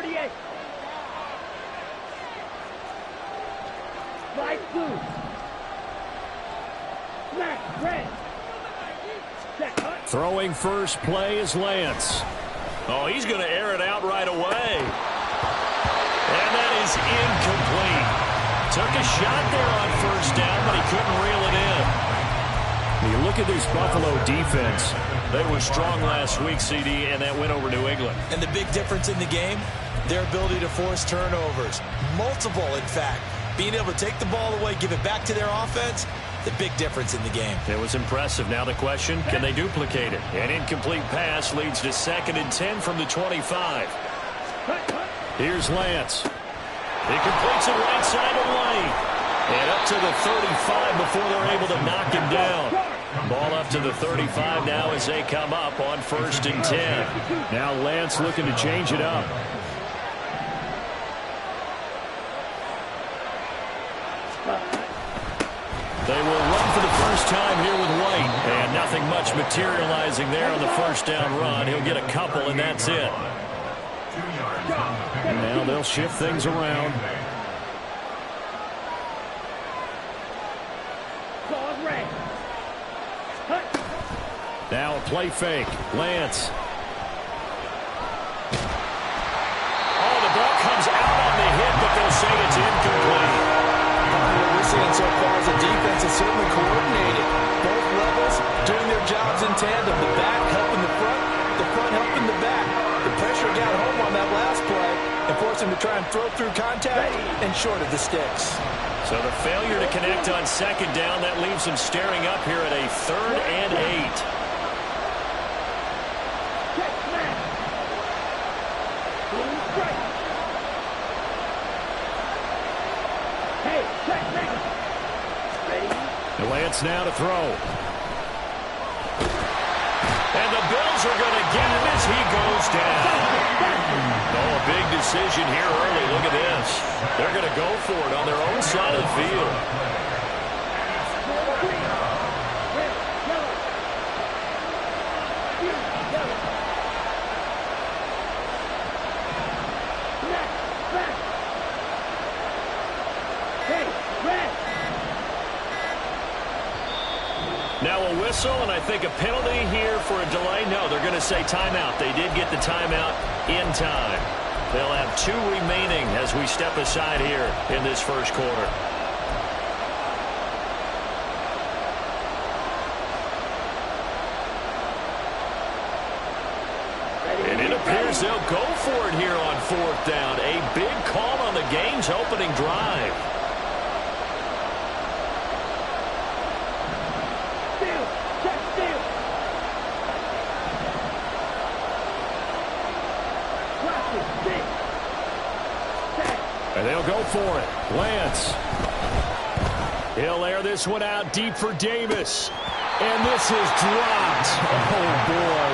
38. Light blue. Smack, red. Check, hut. Throwing first play is Lance. Oh, he's going to air it out right away. And that is incomplete. Took a shot there on first down, but he couldn't reel it in. When you look at this Buffalo defense, they were strong last week, CD, and that went over New England. And the big difference in the game, their ability to force turnovers. Multiple, in fact. Being able to take the ball away, give it back to their offense, the big difference in the game. It was impressive. Now the question, can they duplicate it? An incomplete pass leads to 2nd and 10 from the 25. Here's Lance. He completes it right side of the lane. And up to the 35 before they're able to knock him down. Ball up to the 35 now as they come up on 1st and 10. Now Lance looking to change it up. They will run for the first time here with White. And nothing much materializing there on the first down run. He'll get a couple, and that's it. Now they'll shift things around. Now a play fake. Lance. Oh, the ball comes out on the hit, but they'll say it's incomplete. What we're seeing so far is the defense is certainly coordinated. Both levels doing their jobs in tandem. The back helping the front helping the back. The pressure got home on that last play and forced him to try and throw through contact and short of the sticks. So the failure to connect on 2nd down, that leaves him staring up here at a 3rd and 8. Lance now to throw. And the Bills are going to get him as he goes down. Oh, a big decision here early. Look at this. They're going to go for it on their own side of the field. Now a whistle, and I think a penalty here for a delay. No, they're going to say timeout. They did get the timeout in time. They'll have 2 remaining as we step aside here in this first quarter. And it appears they'll go for it here on 4th down. A big call on the game's opening drive. And they'll go for it. Lance. He'll air this one out deep for Davis. And this is dropped. Oh, boy.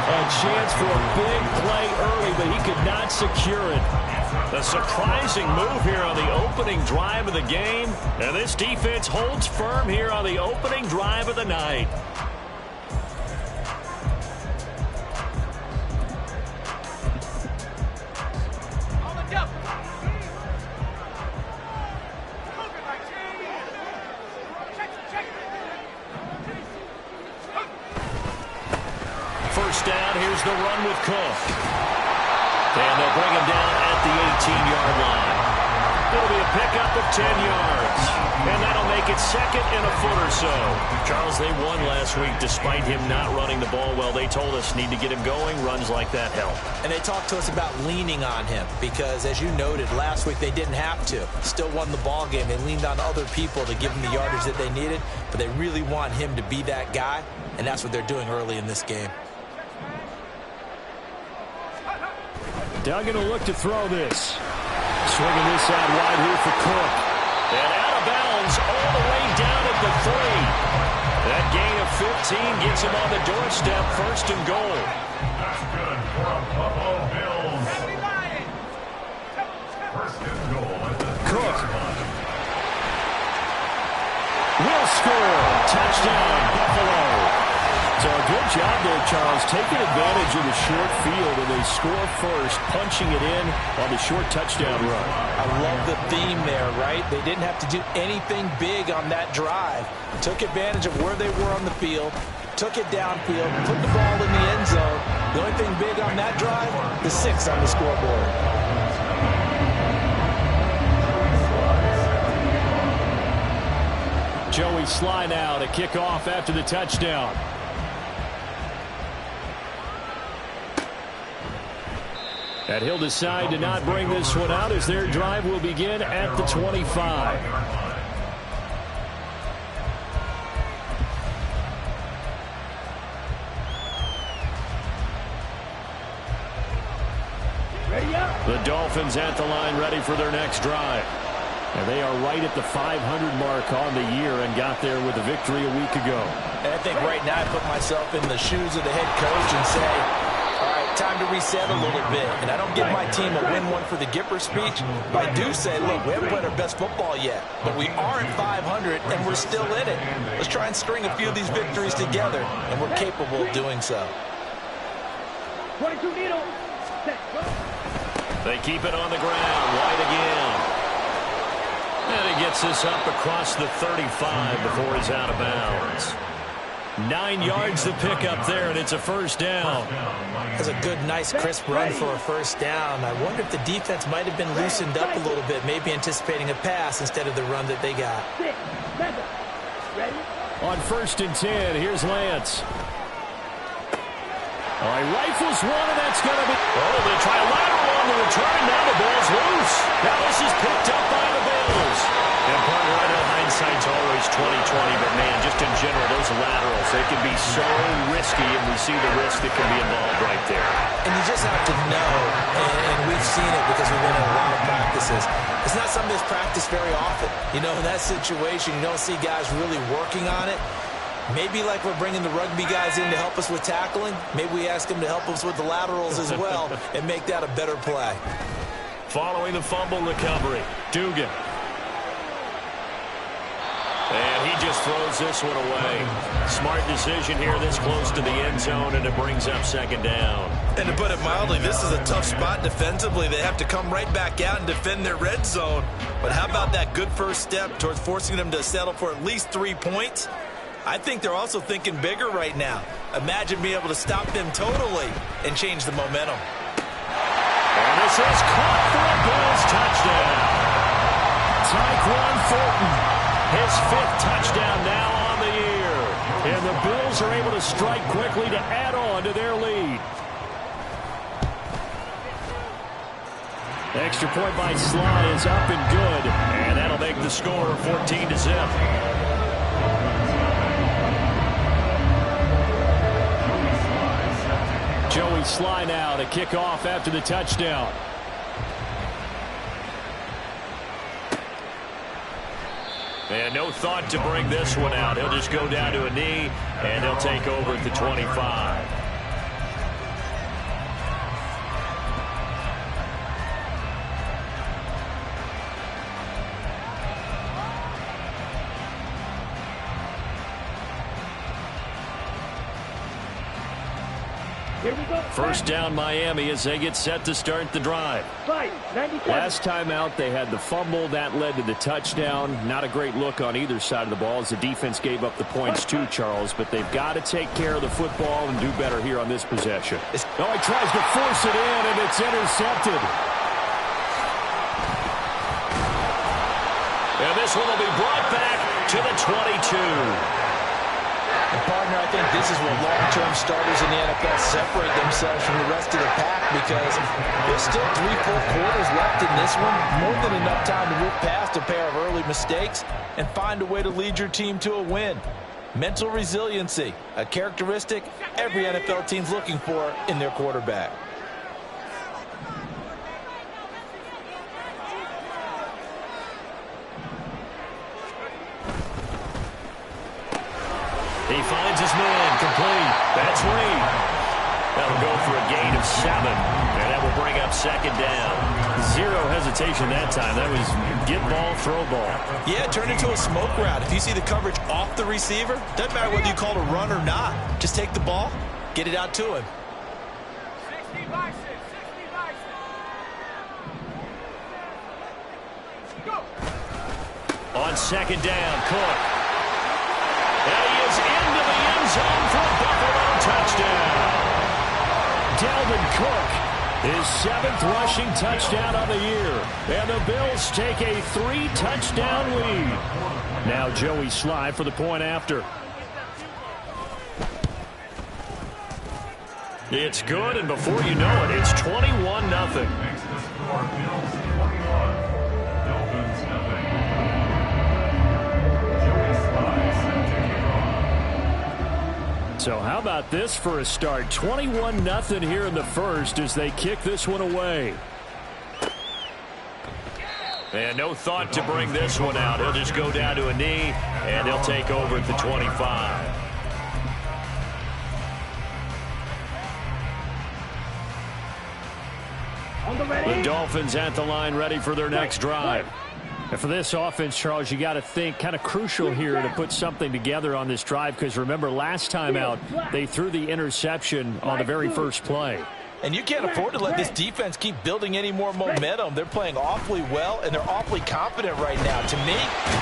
A chance for a big play early, but he could not secure it. A surprising move here on the opening drive of the game. And this defense holds firm here on the opening drive of the night. First down, here's the run with Cook. And they'll bring him down at the 18-yard line. It'll be a pickup of 10 yards. And that'll make it 2nd and a foot or so. Charles, they won last week despite him not running the ball well. They told us need to get him going. Runs like that help. And they talked to us about leaning on him because, as you noted, last week they didn't have to. Still won the ball game. They leaned on other people to give them the yardage that they needed. But they really want him to be that guy. And that's what they're doing early in this game. Duggan will look to throw this. Swinging this out wide here for Cook. And out of bounds all the way down at the 3. That gain of 15 gets him on the doorstep, 1st and goal. That's good for a Buffalo Bills. 1st and goal at the Cook will score. Touchdown, Buffalo. So a good job there, Charles, taking advantage of the short field, and they score first, punching it in on the short touchdown run. I love the theme there, right? They didn't have to do anything big on that drive. Took advantage of where they were on the field, took it downfield, put the ball in the end zone. The only thing big on that drive, the 6 on the scoreboard. Joey Sly now to kick off after the touchdown. And he'll decide to not bring this one out as their drive will begin at the 25. Ready up. The Dolphins at the line ready for their next drive. And they are right at the 500 mark on the year and got there with a victory a week ago. And I think right now I put myself in the shoes of the head coach and say, all right, time to reset a little bit. And I don't give my team a win one for the Gipper speech, but I do say, look, we haven't played our best football yet, but we are at 500 and we're still in it. Let's try and string a few of these victories together, and we're capable of doing so. 22 needle. Set. Go. They keep it on the ground, wide again. And he gets this up across the 35 before he's out of bounds. 9 yards to pick up there, and it's a first down. That's a good, nice, crisp run for a first down. I wonder if the defense might have been loosened up a little bit, maybe anticipating a pass instead of the run that they got. 6. Mega. Ready? On 1st and 10, here's Lance. All right, rifles one, and that's going to be... Oh, they try a lateral on the return. Now the ball's loose. Now this is picked up by the Bills. And partner, I know hindsight's always 20/20, but man, just in general, those laterals, they can be so risky, and we see the risk that can be involved right there. And you just have to know, and we've seen it because we've been in a lot of practices. It's not something that's practiced very often. You know, in that situation, you don't see guys really working on it. Maybe like we're bringing the rugby guys in to help us with tackling, maybe we ask them to help us with the laterals as well and make that a better play. Following the fumble recovery, Dugan. And he just throws this one away. Smart decision here this close to the end zone, and it brings up 2nd down. And to put it mildly, this is a tough spot defensively. They have to come right back out and defend their red zone. But how about that good first step towards forcing them to settle for at least 3 points? I think they're also thinking bigger right now. Imagine being able to stop them totally and change the momentum. And this is caught for a Bills touchdown. Tyquan Thornton, his 5th touchdown now on the year. And the Bills are able to strike quickly to add on to their lead. Extra point by Sly is up and good. And that'll make the score 14-0. Joey Sly now to kick off after the touchdown. And no thought to bring this one out. He'll just go down to a knee, and they'll take over at the 25. Here we go. First down Miami as they get set to start the drive. 5, 97. Last time out, they had the fumble. That led to the touchdown. Not a great look on either side of the ball as the defense gave up the points too, Charles. But they've got to take care of the football and do better here on this possession. Oh, he tries to force it in, and it's intercepted. And this one will be brought back to the 22. And partner, I think this is where long-term starters in the NFL separate themselves from the rest of the pack because there's still 3 full quarters left in this one. More than enough time to move past a pair of early mistakes and find a way to lead your team to a win. Mental resiliency, a characteristic every NFL team's looking for in their quarterback. He finds his man, complete. That's Reed. That'll go for a gain of 7. And that will bring up second down. Zero hesitation that time. That was get ball, throw ball. Yeah, turn into a smoke route. If you see the coverage off the receiver, doesn't matter whether you call it a run or not. Just take the ball, get it out to him. 60 boxes, 60 boxes. Go. On second down, Cook. And he is into the end zone for a Buffalo touchdown. Dalvin Cook, his 7th rushing touchdown on the year. And the Bills take a 3-touchdown lead. Now Joey Sly for the point after. It's good, and before you know it, it's 21-0. Makes the score Bills 21, Dolphins nothing. Joey Sly set to kick off. So how about this for a start? 21-0 here in the first as they kick this one away. And no thought to bring this one out. He'll just go down to a knee, and they'll take over at the 25. The Dolphins at the line ready for their next drive. And for this offense, Charles, you got to think kind of crucial here to put something together on this drive because remember last time out they threw the interception on the very first play. And you can't afford to let this defense keep building any more momentum. They're playing awfully well, and they're awfully confident right now. To me,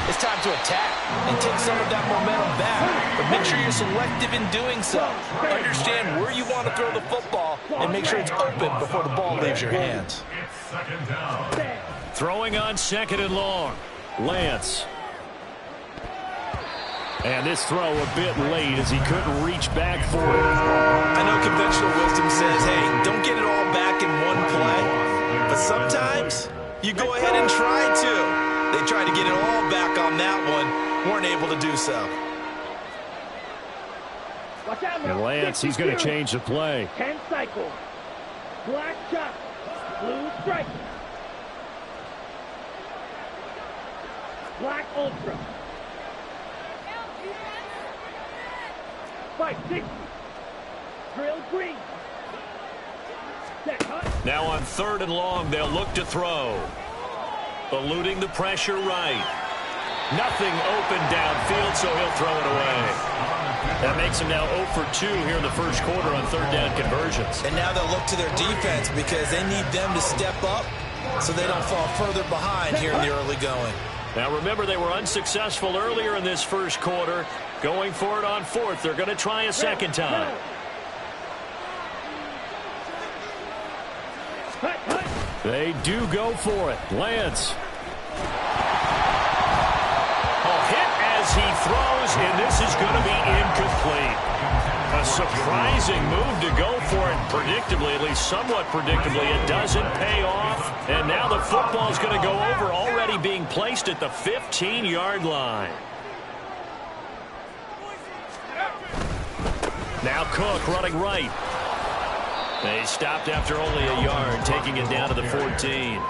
it's time to attack and take some of that momentum back. But make sure you're selective in doing so. Understand where you want to throw the football and make sure it's open before the ball leaves your hands. It's second down. Throwing on second and long. Lance. And this throw a bit late as he couldn't reach back for it. I know conventional wisdom says, hey, don't get it all back in one play. But sometimes you go ahead and try to. They tried to get it all back on that one. Weren't able to do so. And Lance, he's going to change the play. 10 cycles. Black shot. Blue strike. Black ultra. 560. Drill green. Set hut. Now on third and long, they'll look to throw. Eluding the pressure right. Nothing open downfield, so he'll throw it away. That makes him now 0 for 2 here in the first quarter on third down conversions. And now they'll look to their defense because they need them to step up so they don't fall further behind here in the early going. Now remember, they were unsuccessful earlier in this first quarter. Going for it on fourth. They're going to try a second time. They do go for it. Lance. Hit as he throws, and this is going to be incomplete. A surprising move to go for it predictably, at least somewhat predictably. It doesn't pay off, and now the football is going to go over, already being placed at the 15-yard line. Now Cook running right. They stopped after only a yard, taking it down to the 14.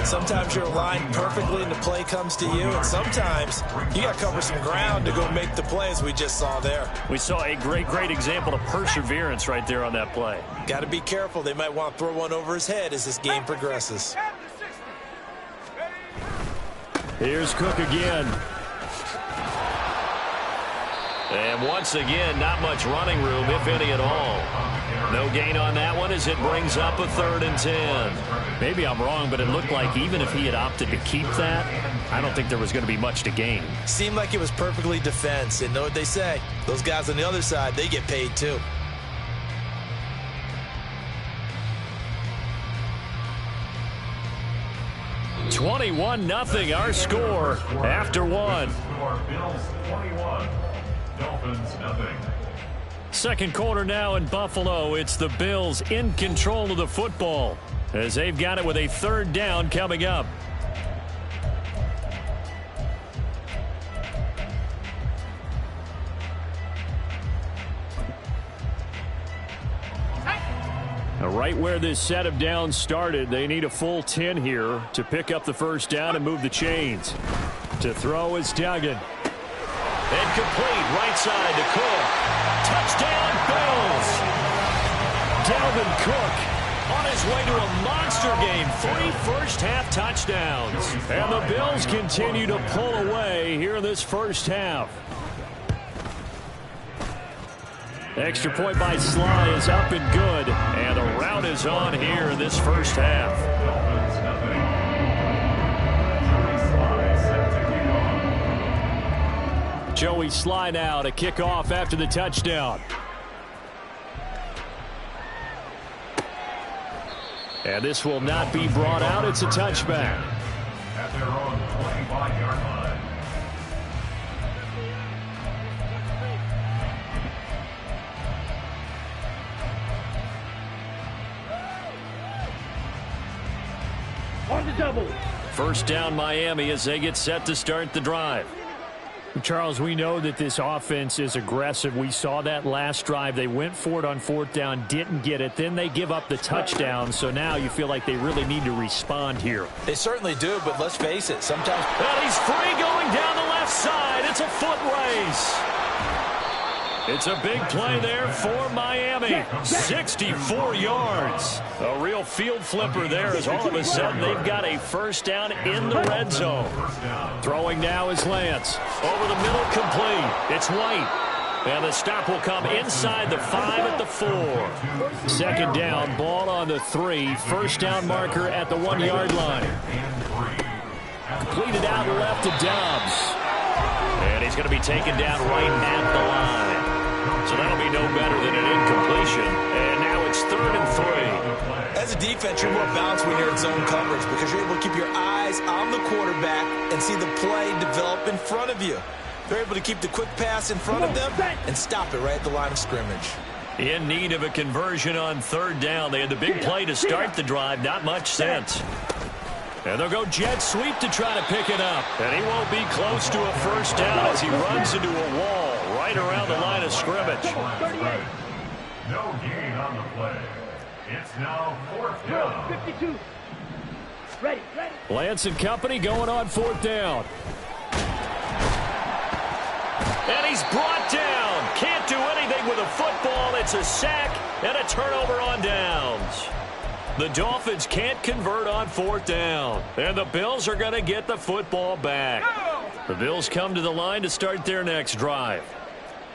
Sometimes you're aligned perfectly and the play comes to you, and sometimes you got to cover some ground to go make the play as we just saw there. We saw a great example of perseverance right there on that play. Got to be careful. They might want to throw one over his head as this game progresses. Here's Cook again. And once again, not much running room, if any at all. No gain on that one as it brings up a 3rd and 10. Maybe I'm wrong, but it looked like even if he had opted to keep that, I don't think there was going to be much to gain. Seemed like it was perfectly defense. And know what they say? Those guys on the other side, they get paid too. $21-0 our score after one. Bills 21, Dolphins nothing. Second quarter now in Buffalo. It's the Bills in control of the football as they've got it with a 3rd down coming up. Now, right where this set of downs started, they need a full 10 here to pick up the first down and move the chains. To throw is Duggan. And complete right side to Cook. Touchdown, Bills! Dalvin Cook, On his way to a monster game, 3 first-half touchdowns. And the Bills continue to pull away here in this first half. Extra point by Sly is up and good. And the rout is on here in this first half. Joey Sly now to kick off after the touchdown. And this will not be brought out. It's a touchback. At their own 25-yard line. On the double. First down Miami as they get set to start the drive. Charles, we know that this offense is aggressive. We saw that last drive. They went for it on 4th down, didn't get it. Then they give up the touchdown. So now you feel like they really need to respond here. They certainly do, but let's face it, sometimes... And he's free going down the left side. It's a foot race. It's a big play there for Miami. 64 yards. A real field flipper there as all of a sudden they've got a first down in the red zone. Throwing now is Lance. Over the middle, complete. It's White. And the stop will come inside the 5 at the 4. 2nd down, ball on the 3. First down marker at the 1-yard line. Completed out left to Dobbs. And he's going to be taken down right at the line. So that'll be no better than an incompletion. And now it's 3rd and 3. As a defense, you're more balanced when you're in zone coverage because you're able to keep your eyes on the quarterback and see the play develop in front of you. They're able to keep the quick pass in front of them and stop it right at the line of scrimmage. In need of a conversion on 3rd down. They had the big play to start the drive. Not much sense. And they'll go jet sweep to try to pick it up. And he won't be close to a first down as he runs into a wall right around the line of scrimmage. No gain on the play. It's now 4th down. 52. Ready. Lance and company going on 4th down. And he's brought down. Can't do anything with a football. It's a sack and a turnover on downs. The Dolphins can't convert on 4th down. And the Bills are going to get the football back. The Bills come to the line to start their next drive.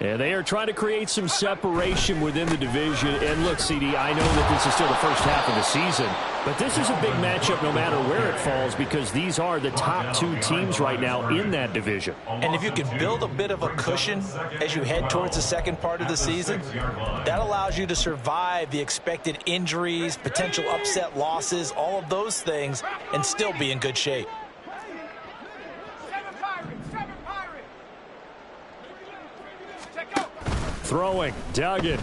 And they are trying to create some separation within the division. And look, CD, I know that this is still the first half of the season, but this is a big matchup no matter where it falls because these are the top 2 teams right now in that division. And if you can build a bit of a cushion as you head towards the second part of the season, that allows you to survive the expected injuries, potential upset losses, all of those things, and still be in good shape. Throwing, Duggan.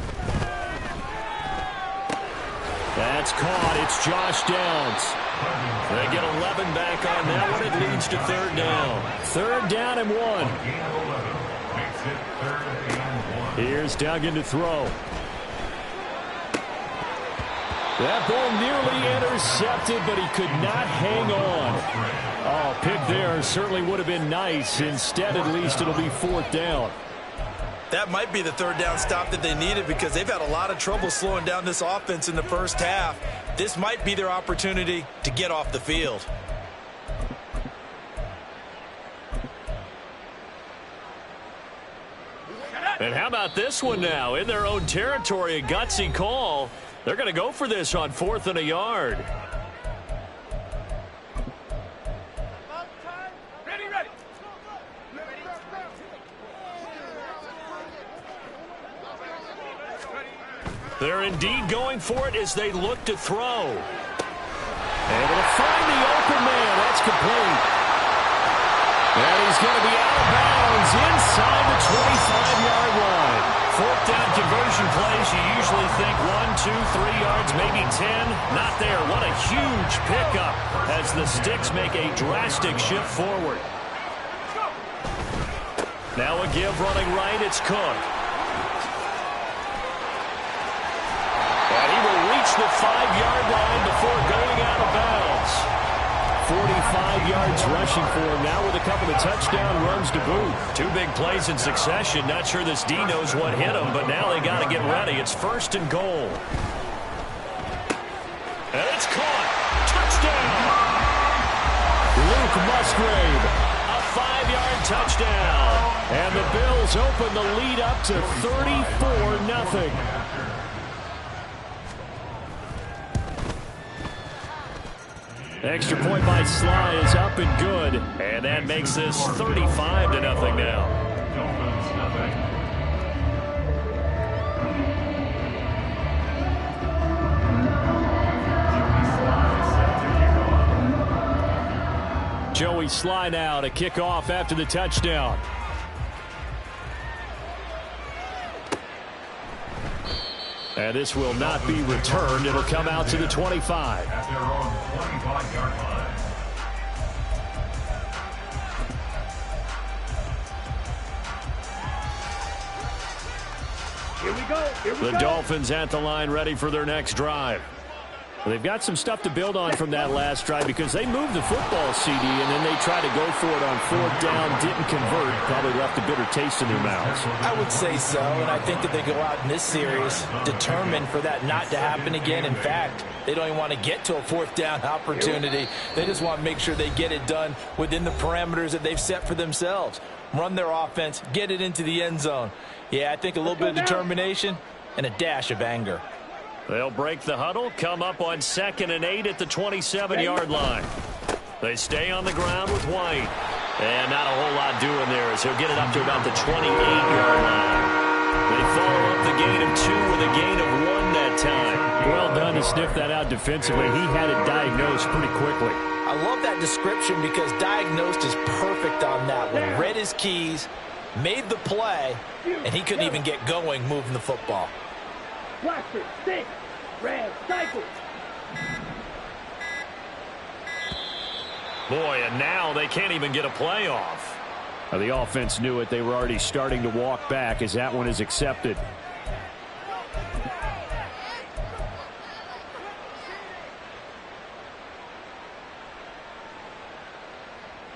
That's caught. It's Josh Downs. They get 11 back on that one. It leads to 3rd down. 3rd down and 1. Here's Duggan to throw. That ball nearly intercepted, but he could not hang on. Oh, pick there certainly would have been nice. Instead, at least it'll be 4th down. That might be the 3rd down stop that they needed because they've had a lot of trouble slowing down this offense in the first half. This might be their opportunity to get off the field. And how about this one now? In their own territory, a gutsy call. They're going to go for this on 4th and a yard. They're indeed going for it as they look to throw. Able to find the open man. That's complete. And he's going to be out of bounds inside the 25-yard line. 4th down conversion plays, you usually think 1, 2, 3 yards, maybe 10. Not there. What a huge pickup as the Sticks make a drastic shift forward. Now a give running right. It's Cook. And he will reach the 5-yard line before going out of bounds. 45 yards rushing for him now with a couple of touchdown runs to boot. 2 big plays in succession. Not sure this D knows what hit him, but now they got to get ready. It's 1st and goal. And it's caught. Touchdown. Luke Musgrave, a 5-yard touchdown. And the Bills open the lead up to 34-0. Extra point by Sly is up and good. And that makes this 35-0 now. Joey Sly now to kick off after the touchdown. And this will not be returned. It'll come out to the 25. At their own 25-yard line. Here we go. Here we go. The Dolphins at the line ready for their next drive. Well, they've got some stuff to build on from that last drive because they moved the football, CD, and then they tried to go for it on 4th down, didn't convert, probably left a bitter taste in their mouths. I would say so, and I think that they go out in this series determined for that not to happen again. In fact, they don't even want to get to a 4th down opportunity. They just want to make sure they get it done within the parameters that they've set for themselves. Run their offense, get it into the end zone. Yeah, I think a little bit of determination and a dash of anger. They'll break the huddle, come up on 2nd and 8 at the 27-yard line. They stay on the ground with White. And not a whole lot doing there as he'll get it up to about the 28-yard line. They follow up the gain of 2 with a gain of 1 that time. Well done to sniff that out defensively. He had it diagnosed pretty quickly. I love that description because diagnosed is perfect on that one. Read his keys, made the play, and he couldn't even get going moving the football. Blaster, stick, red, cycle. Boy, and now they can't even get a play off. The offense knew it. They were already starting to walk back as that one is accepted.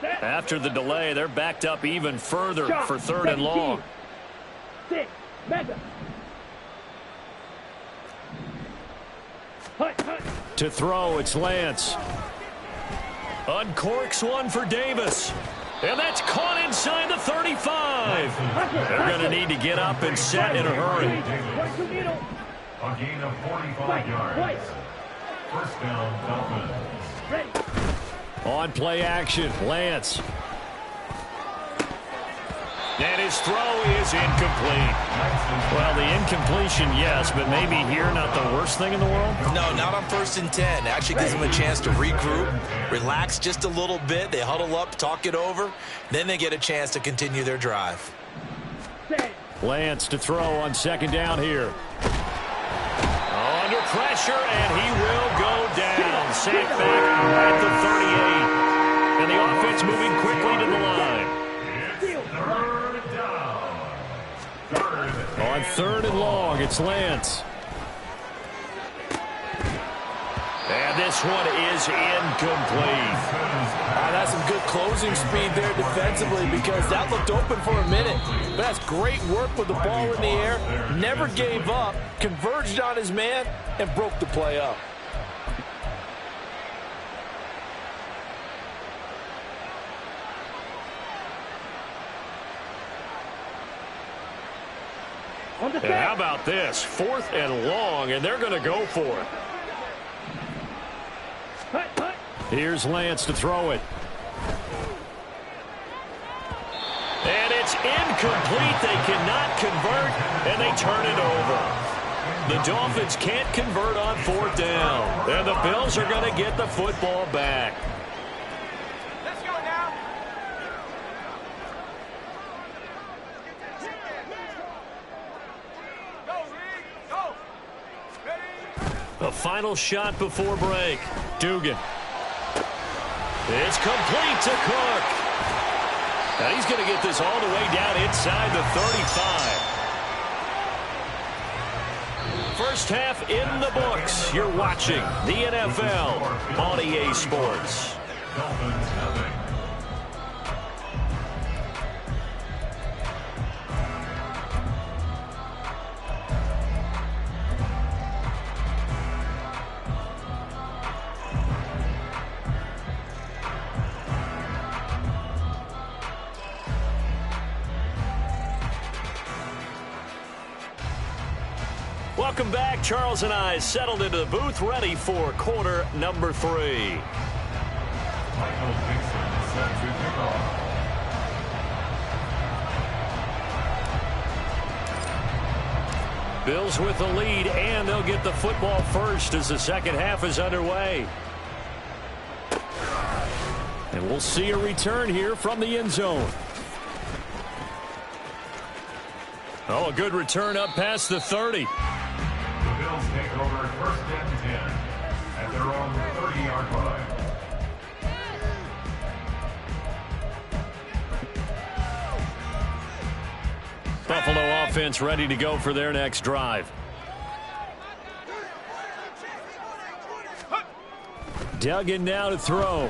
After the delay, they're backed up even further for 3rd and long. 6, mega. To throw, it's Lance. Uncorks one for Davis. And that's caught inside the 35. They're going to need to get up and set in a hurry. A gain of 45 yards. 1st down, Dolphins. On play action, Lance. And his throw is incomplete. Well, the incompletion, yes, but maybe here not the worst thing in the world? No, not on 1st and 10. Actually gives them a chance to regroup, relax just a little bit. They huddle up, talk it over. Then they get a chance to continue their drive. Lance to throw on 2nd down here. Under pressure, and he will go down. Safe back at the 38. And the offense moving quickly to the line. On 3rd and long, it's Lance. And this one is incomplete. That's some good closing speed there defensively because that looked open for a minute. But that's great work with the ball in the air. Never gave up, converged on his man, and broke the play up. And how about this? 4th and long, and they're going to go for it. Here's Lance to throw it. And it's incomplete. They cannot convert, and they turn it over. The Dolphins can't convert on 4th down. And the Bills are going to get the football back. Let's go now. A final shot before break. Dugan. It's complete to Cook. And he's going to get this all the way down inside the 35. First half in the books. You're watching the NFL on EA Sports. Dolphins nothing. Welcome back. Charles and I settled into the booth, ready for quarter number 3. Michael Dixon is set to kick off. Bills with the lead, and they'll get the football first as the second half is underway. And we'll see a return here from the end zone. Oh, a good return up past the 30. The Bills take over first and 10 at their own 30-yard line. Buffalo offense ready to go for their next drive. Duggan now to throw.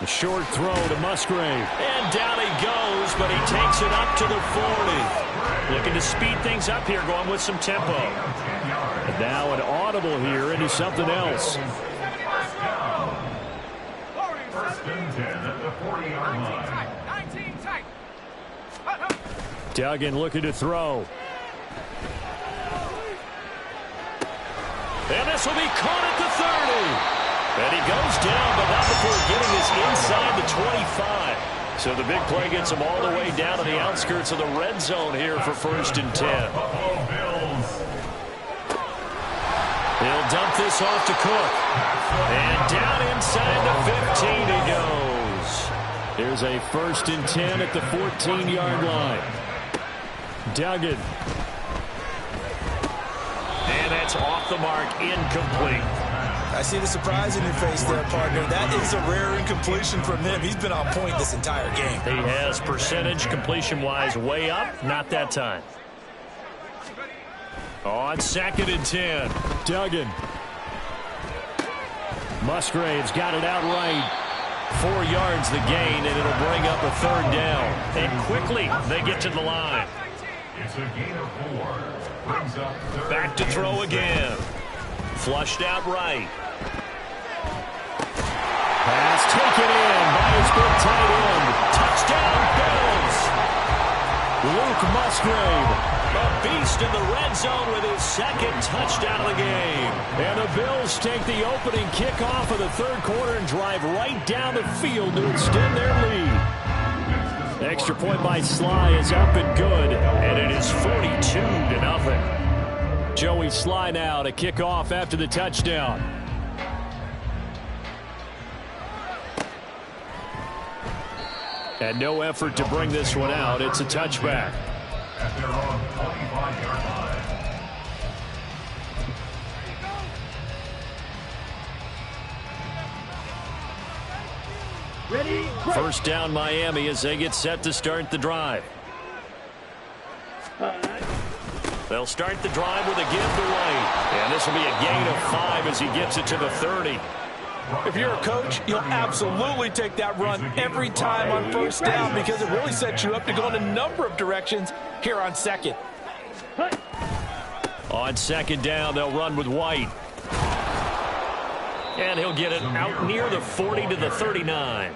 A short throw to Musgrave. And down he goes, but he takes it up to the 40. Looking to speed things up here, going with some tempo. And now an audible here into something else. First and 10 at the 40-yard line. 19 tight. Duggan looking to throw. And this will be caught at the 30. And he goes down, but not before getting this inside the 25. So the big play gets him all the way down to the outskirts of the red zone here for first and 10. He'll dump this off to Cook. And down inside the 15 he goes. Here's a first and 10 at the 14-yard line. Duggan. And that's off the mark, incomplete. I see the surprise in your face there, partner. That is a rare incompletion from him. He's been on point this entire game. He has percentage completion-wise way up. Not that time. On second and 10. Duggan. Musgrave's got it out right. 4 yards the gain, and it'll bring up a third down. And quickly, they get to the line. It's a gain of 4. Brings up third. Back to throw again. Flushed out right. Pass taken in by his big tight end. Touchdown, Bills. Luke Musgrave, a beast in the red zone with his second touchdown of the game. And the Bills take the opening kickoff of the third quarter and drive right down the field to extend their lead. Extra point by Sly is up and good, and it is 42-0. Joey Sly now to kick off after the touchdown. And no effort to bring this one out. It's a touchback. At their own 25-yard line. Ready? First down Miami as they get set to start the drive. They'll start the drive with a give to White. And this will be a gain of 5 as he gets it to the 30. If you're a coach, you'll absolutely take that run every time on first down because it really sets you up to go in a number of directions here on second. On second down, they'll run with White. And he'll get it out near the 40 to the 39.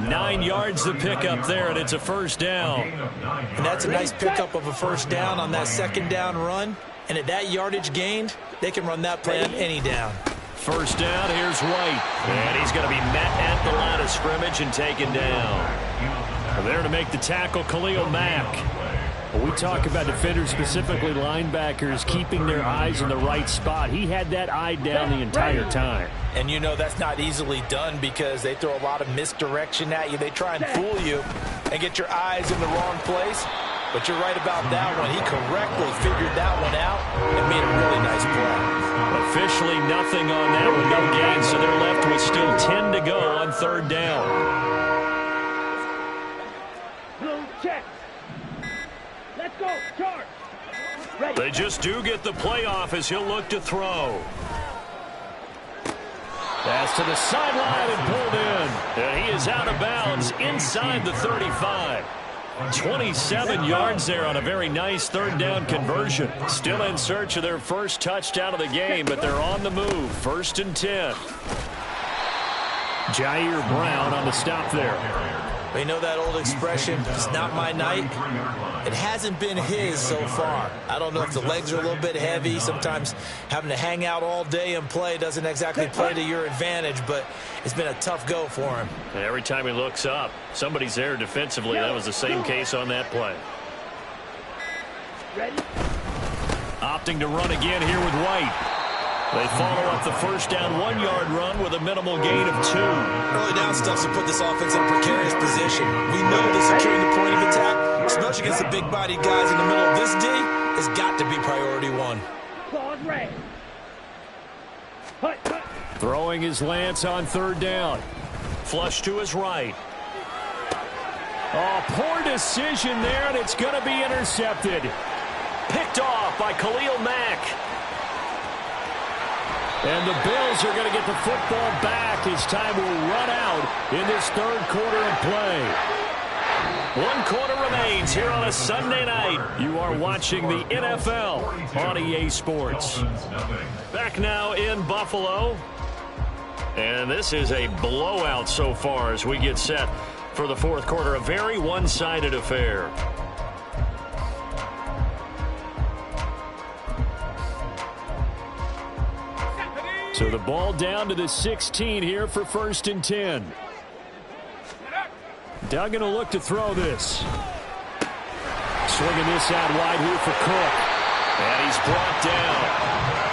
9 yards to pick up there, and it's a first down. And that's a nice pickup of a first down on that second down run. And at that yardage gained, they can run that play on any down. First down, here's White. And he's going to be met at the line of scrimmage and taken down. There to make the tackle, Khalil Mack. When we talk about defenders, specifically linebackers, keeping their eyes in the right spot, he had that eye down the entire time. And you know that's not easily done because they throw a lot of misdirection at you. They try and fool you and get your eyes in the wrong place. But you're right about that one. He correctly figured that one out and made a really nice play. Officially nothing on that with no gain, so they're left with still 10 to go on third down. Blue check. Let's go. Charge. Ready. They just do get the playoff as he'll look to throw. Pass to the sideline and pulled in. And he is out of bounds inside the 35. 27 yards there on a very nice third down conversion. Still in search of their first touchdown of the game, but they're on the move. First and 10. Jair Brown on the stop there. We know that old expression, it's not my night. It hasn't been his so far. I don't know if the legs are a little bit heavy. Sometimes having to hang out all day and play doesn't exactly play to your advantage, but it's been a tough go for him. And every time he looks up, somebody's there defensively. That was the same case on that play. Ready? Opting to run again here with White. They follow up the first down 1-yard run with a minimal gain of 2. Early down stuff's to put this offense in a precarious position. We know that securing the point of attack, especially against the big-bodied guys in the middle of this D, has got to be priority 1. Claws Regs. Throwing his Lance on 3rd down. Flush to his right. Oh, poor decision there, and it's going to be intercepted. Picked off by Khalil Mack. And the Bills are going to get the football back as time will run out in this 3rd quarter of play. 1 quarter remains here on a Sunday night. You are watching the NFL on EA Sports. Back now in Buffalo. And this is a blowout so far as we get set for the 4th quarter. A very one-sided affair. So the ball down to the 16 here for 1st and 10. Doug going to look to throw this. Swinging this out wide here for Cook. And he's brought down.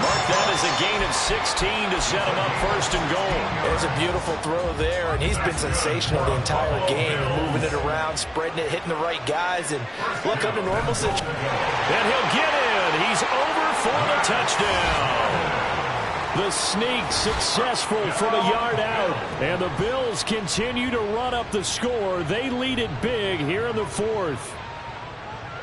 Mark that as a gain of 16 to set him up 1st and goal. There's a beautiful throw there, and he's been sensational the entire game, moving it around, spreading it, hitting the right guys, and look, under normal situation. And he'll get in. He's over for the touchdown. The sneak successful from a yard out. And the Bills continue to run up the score. They lead it big here in the 4th.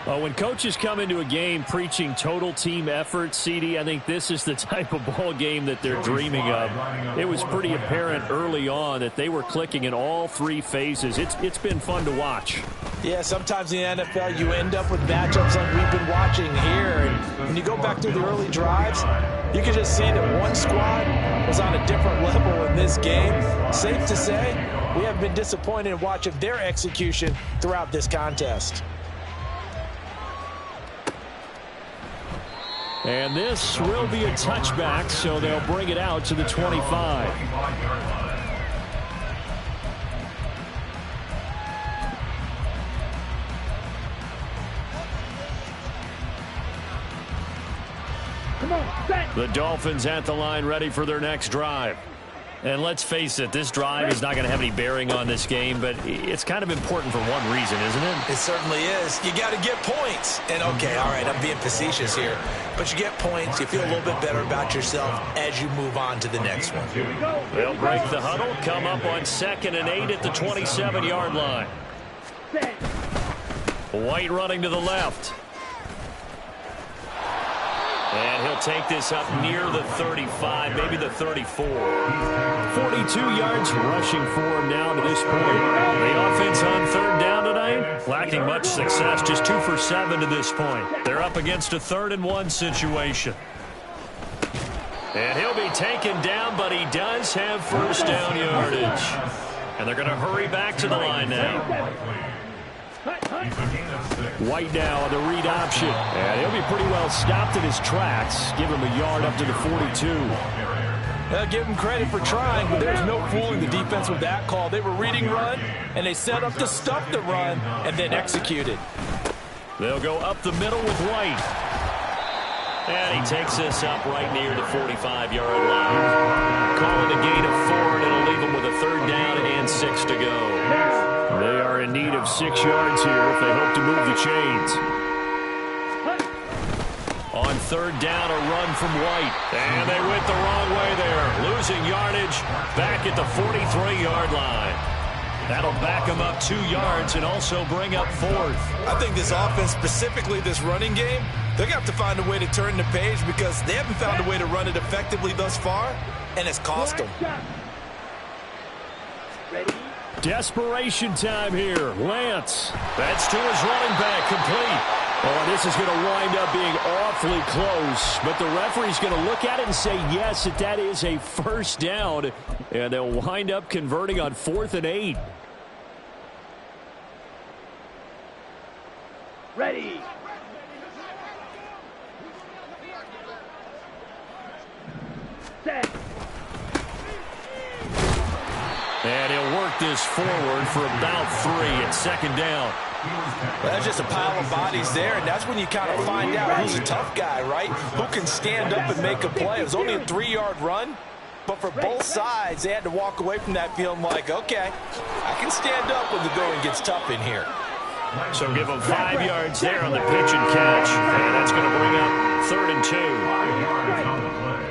When coaches come into a game preaching total team effort, CD, I think this is the type of ball game that they're dreaming of. It was pretty apparent early on that they were clicking in all 3 phases. It's been fun to watch. Yeah, sometimes in the NFL you end up with matchups like we've been watching here. And when you go back through the early drives, you can just see that one squad was on a different level in this game. Safe to say, we have been disappointed in watching their execution throughout this contest. And this will be a touchback, so they'll bring it out to the 25. Come on, set. The Dolphins at the line ready for their next drive. And let's face it, this drive is not going to have any bearing on this game, but it's kind of important for one reason, isn't it? It certainly is. You got to get points. And, okay, all right, I'm being facetious here. But you get points, you feel a little bit better about yourself as you move on to the next one. They'll break the huddle, come up on 2nd and 8 at the 27-yard line. White running to the left. And he'll take this up near the 35, maybe the 34. 42 yards rushing for him now to this point. The offense on 3rd down tonight, lacking much success, just 2 for 7 to this point. They're up against a 3rd and 1 situation. And he'll be taken down, but he does have 1st down yardage. And they're going to hurry back to the line now. White now on the read option. And he'll be pretty well stopped in his tracks. Give him a yard up to the 42. Give him credit for trying, but there's no fooling the defense with that call. They were reading run, and they set up to stop the run, and then executed. They'll go up the middle with White. And he takes this up right near the 45-yard line. Call it a gain of 4, and it'll leave him with a 3rd down and 6 to go. They are in need of 6 yards here if they hope to move the chains. On 3rd down, a run from White. And they went the wrong way there. Losing yardage back at the 43-yard line. That'll back them up 2 yards and also bring up 4th. I think this offense, specifically this running game, they're going to have to find a way to turn the page because they haven't found a way to run it effectively thus far, and it's cost them. Desperation time here. Lance. That's to his running back, complete. Oh, this is going to wind up being awfully close. But the referee's going to look at it and say, yes, that is a 1st down. And they'll wind up converting on 4th and 8. Ready. Set. And he'll work this forward for about 3 at second down. Well, that's just a pile of bodies there, and that's when you kind of find out who's a tough guy, right? Who can stand up and make a play. It was only a 3-yard run, but for both sides, they had to walk away from that feeling like, okay, I can stand up when the going gets tough in here. So give them 5 yards there on the pitch and catch, and that's going to bring up 3rd and 2. 5 yards on the play,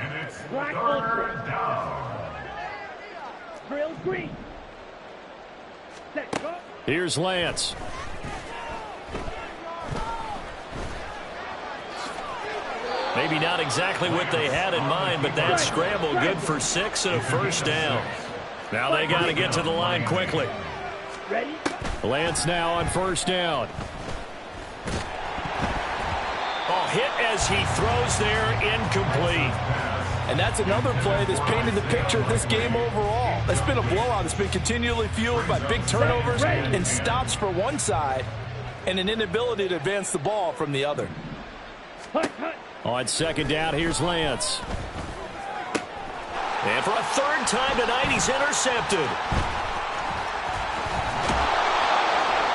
and it's 3rd down. Drill green. Set. Go. Here's Lance. Maybe not exactly what they had in mind, but that scramble good for 6 and a first down. Now they got to get to the line quickly. Ready. Lance now on first down. Oh, hit as he throws there, incomplete. And that's another play that's painted the picture of this game overall. It's been a blowout. It's been continually fueled by big turnovers and stops for one side and an inability to advance the ball from the other. On second down, here's Lance. And for a 3rd time tonight, he's intercepted.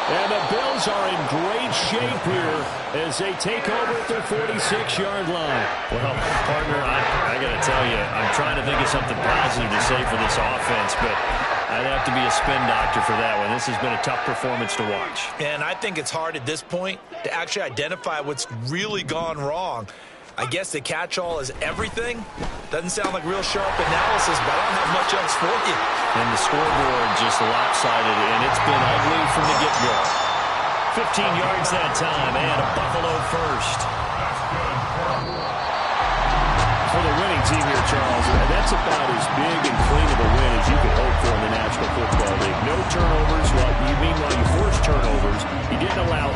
And the Bills are in great shape here as they take over at their 46-yard line. Well, partner, I got to tell you, I'm trying to think of something positive to say for this offense, but I'd have to be a spin doctor for that one. This has been a tough performance to watch. And I think it's hard at this point to actually identify what's really gone wrong. I guess the catch-all is everything. Doesn't sound like real sharp analysis, but I don't have much else for you. And the scoreboard just lopsided, and it's been ugly from the get-go. 15 yards that time, and a Buffalo first. For the winning team here, Charles, that's about as big and clean of a win as you could hope for in the National Football League. No turnovers. Well, you mean while you forced turnovers, you didn't allow